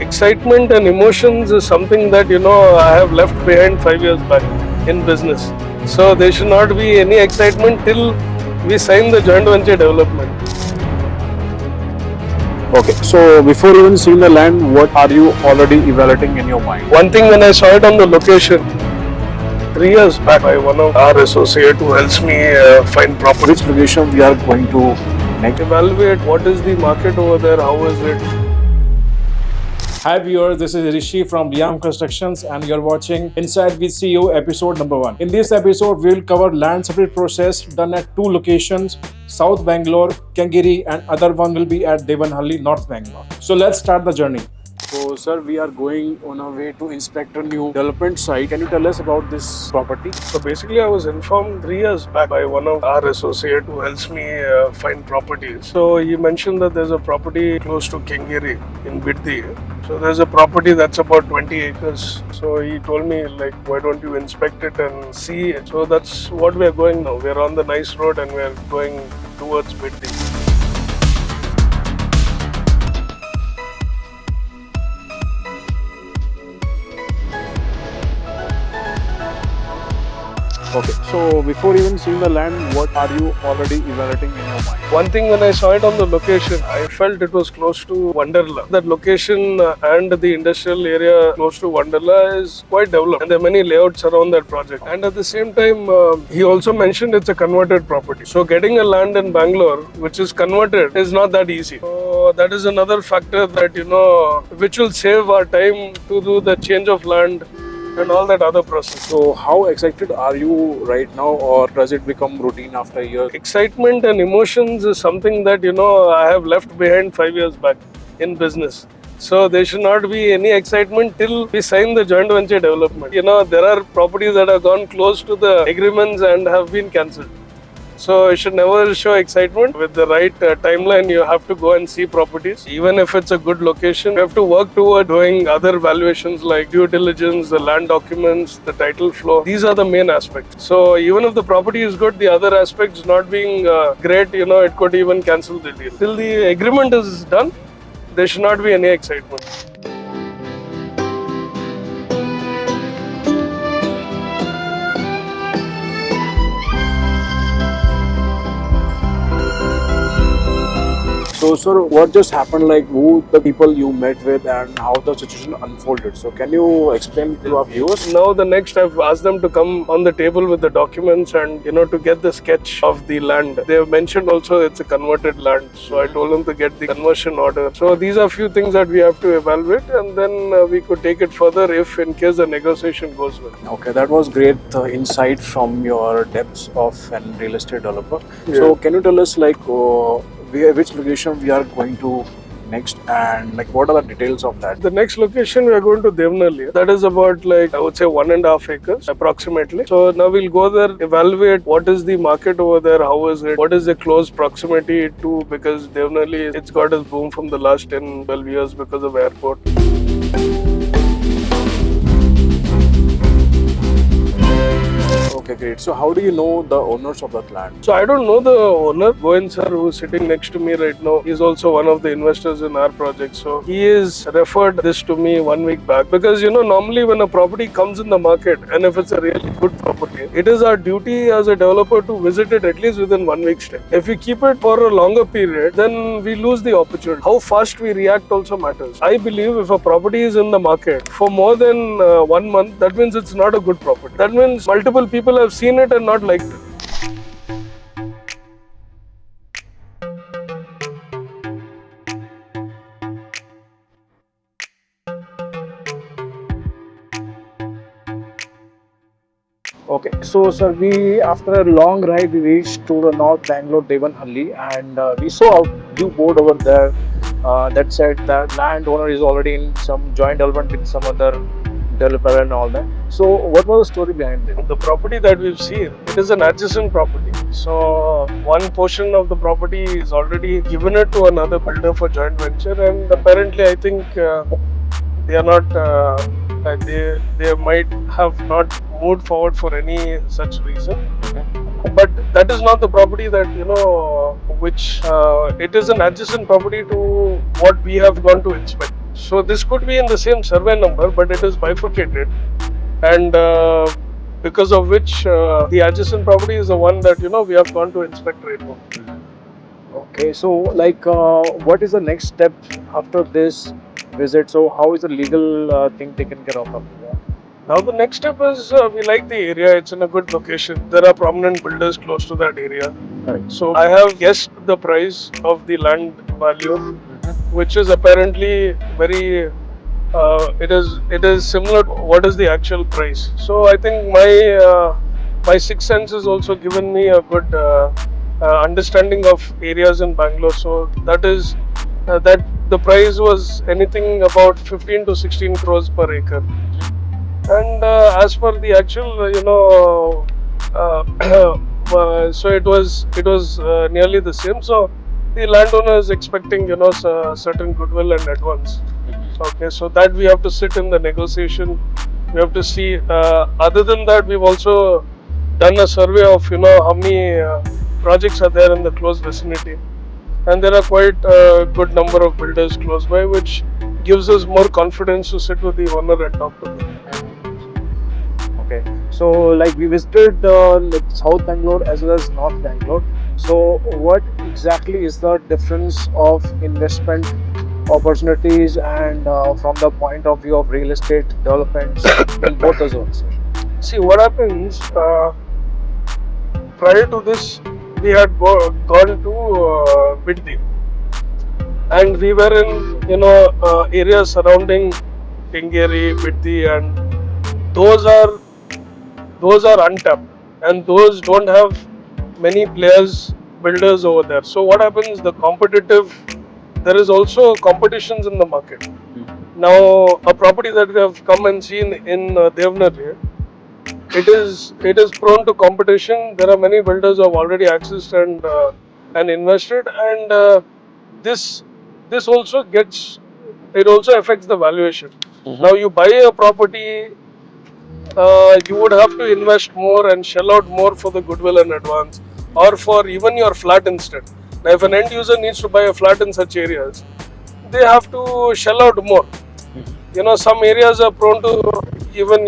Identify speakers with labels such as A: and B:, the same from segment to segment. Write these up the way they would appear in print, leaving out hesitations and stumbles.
A: Excitement and emotions is something that I have left behind 5 years back in business. So there should not be any excitement till we sign the joint venture development.
B: Okay, so before even seeing the land, what are you already evaluating in your mind?
A: One thing, when I saw it on the location 3 years back by one of our associate who helps me find property,
B: Which location we are going to next?
A: evaluate what is the market over there, how is it.
C: Hi viewers, this is Rishi from Liam Constructions and you're watching Inside with CEO episode number 1. In this episode, we'll cover land separate process done at 2 locations, South Bangalore, Kangri, and other one will be at Devanahalli, North Bangalore. So let's start the journey.
B: So sir, we are going on our way to inspect a new development site. Can you tell us about this property?
A: So basically, I was informed 3 years back by one of our associate who helps me find properties. So he mentioned that there's a property close to Kangri in Biddi. So there's a property that's about 20 acres. So he told me, like, why don't you inspect it and see it? So that's what we are going now. We're on the nice road and we're going towards Biddi.
B: Okay, so before even seeing the land, what are you already evaluating in your mind?
A: One thing, when I saw it on the location, I felt it was close to Wonderla. That location and the industrial area close to Wonderla is quite developed, and there are many layouts around that project. And at the same time, he also mentioned it's a converted property. So getting a land in Bangalore which is converted is not that easy. So that is another factor that which will save our time to do the change of land and all that other process.
B: So how excited are you right now, or does it become routine after a year?
A: Excitement and emotions is something that I have left behind 5 years back in business. So there should not be any excitement till we sign the joint venture development. There are properties that have gone close to the agreements and have been cancelled. So you should never show excitement. With the right timeline, you have to go and see properties. Even if it's a good location, you have to work toward doing other valuations like due diligence, the land documents, the title flow. These are the main aspects. So even if the property is good, the other aspects not being great, it could even cancel the deal. Till the agreement is done, there should not be any excitement.
B: So sir, what just happened, like who the people you met with and how the situation unfolded? So can you explain to our viewers?
A: Now the next, I've asked them to come on the table with the documents and to get the sketch of the land. They have mentioned also it's a converted land, so I told them to get the conversion order. So these are few things that we have to evaluate, and then we could take it further if in case the negotiation goes well.
B: Okay, that was great insight from your depths of an real estate developer.
A: Yeah.
B: So can you tell us, like which location we are going to next, and like what are the details of that?
A: The next location we are going to Devanahalli. That is about, like, I would say 1.5 acres approximately. So now we'll go there, evaluate what is the market over there, how is it, what is the close proximity to, because Devanahalli, it's got its boom from the last 10-12 years because of airport.
B: Okay, great. So how do you know the owners of that land?
A: So I don't know the owner, Govind sir, who is sitting next to me right now. He's also one of the investors in our project. So he has referred this to me 1 week back, because normally when a property comes in the market, and if it's a really good property, it is our duty as a developer to visit it at least within 1 week's time. If we keep it for a longer period, then we lose the opportunity. How fast we react also matters. I believe if a property is in the market for more than 1 month, that means it's not a good property. That means multiple people have seen it and not liked it.
B: Okay, so sir, we after a long ride we reached to the North Bangalore Devanahalli, and we saw a new board over there that said that landowner is already in some joint development with some other developer and all that. So what was the story behind it?
A: The property that we've seen, it is an adjacent property. So one portion of the property is already given it to another builder for joint venture, and apparently I think they are not they might have not moved forward for any such reason. But that is not the property that which it is an adjacent property to what we have gone to inspect. So this could be in the same survey number, but it is bifurcated, and because of which the adjacent property is the one that we have gone to inspect right now.
B: Okay, so like, what is the next step after this visit? So how is the legal thing taken care of?
A: Now the next step is we like the area. It's in a good location. There are prominent builders close to that area.
B: Right.
A: So I have guessed the price of the land value, which is apparently very. It is similar to what is the actual price. So I think my sixth sense has also given me a good understanding of areas in Bangalore. So that the price was anything about 15 to 16 crores per acre. And as per the actual, so it was nearly the same. So the landowner is expecting certain goodwill and advance. Okay, so that we have to sit in the negotiation. We have to see. Other than that, we've also done a survey of how many projects are there in the close vicinity, and there are quite a good number of builders close by, which gives us more confidence to sit with the owner and talk to them.
B: Okay, so like we visited like South Bangalore as well as North Bangalore. So what exactly is the difference of investment opportunities and from the point of view of real estate developments in both the zones?
A: See what happens. Prior to this, we had gone to Biddi, and we were in areas surrounding Kangri, Biddi, and those are those are untapped, and those don't have many players, builders over there. So what happens? There is also competitions in the market. Now, a property that we have come and seen in Devanahalli, it is prone to competition. There are many builders who have already accessed and invested, and this this also gets it also affects the valuation. Now, you buy a property, you would have to invest more and shell out more for the goodwill and advance, or for even your flat instead. Now, if an end user needs to buy a flat in such areas, they have to shell out more. Some areas are prone to even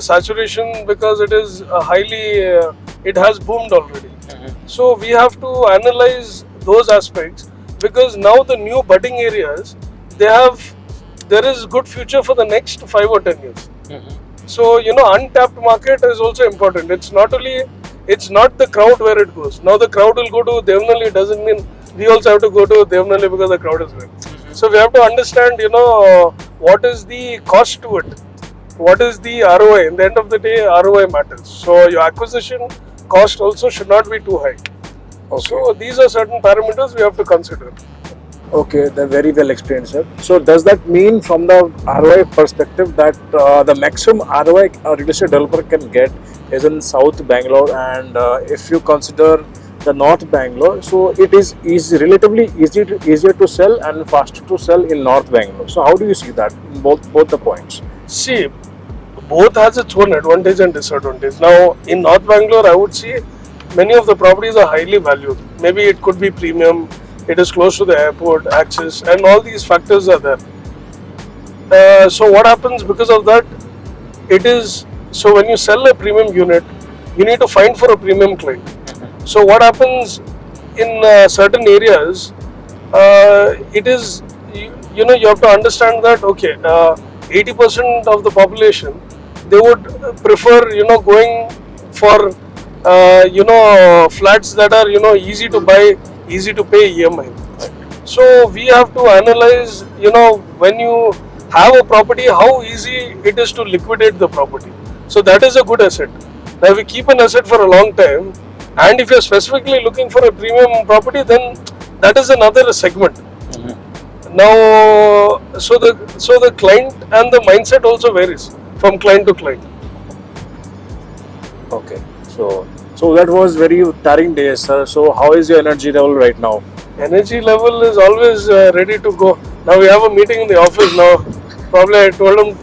A: saturation, because it has boomed already. So we have to analyze those aspects, because now the new budding areas, there is good future for the next 5 or 10 years. So untapped market is also important. It's not the crowd where it goes. Now the crowd will go to Devanahalli, doesn't mean we also have to go to Devanahalli because the crowd is there. So we have to understand what is the cost to it, what is the ROI. In the end of the day, ROI matters. So your acquisition cost also should not be too high.
B: Okay.
A: So these are certain parameters we have to consider.
B: Okay, they're very well explained, sir. So does that mean from the ROI perspective that the maximum ROI a real estate developer can get is in South Bangalore, and if you consider the North Bangalore, so it is relatively easier to sell and faster to sell in North Bangalore. So how do you see that in both the points?
A: See, both has its own advantage and disadvantage. Now, in North Bangalore, I would say many of the properties are highly valued. Maybe it could be premium, it is close to the airport, access, and all these factors are there. So what happens because of that? So when you sell a premium unit, you need to find for a premium client. So what happens in certain areas? It is you have to understand that 80% of the population, they would prefer going for flats that are easy to buy, easy to pay EMI. So we have to analyze when you have a property, how easy it is to liquidate the property. So that is a good asset. Now if we keep an asset for a long time, and if you are specifically looking for a premium property, then that is another segment. Now, so the client and the mindset also varies from client to client.
B: Okay, so that was very tiring day, sir. So how is your energy level right now?
A: Energy level is always ready to go. Now we have a meeting in the office now. Probably I told him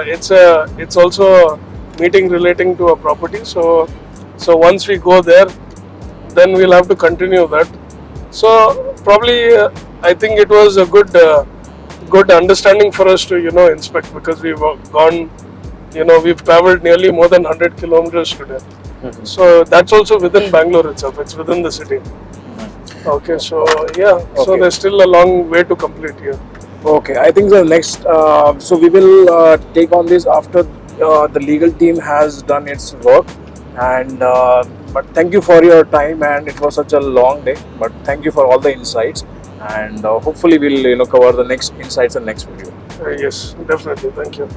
A: it's also a meeting relating to a property. So once we go there, then we'll have to continue that. So probably I think it was a good understanding for us to, inspect, because we've gone, we've traveled nearly more than 100 kilometers today. So that's also within Bangalore itself. It's within the city. Okay, so yeah, so
B: Okay.
A: there's still a long way to complete here.
B: Okay, I think the next, so we will take on this after the legal team has done its work. And but thank you for your time, and it was such a long day. But thank you for all the insights, and hopefully we'll cover the next insights in next video.
A: Yes, definitely. Thank you.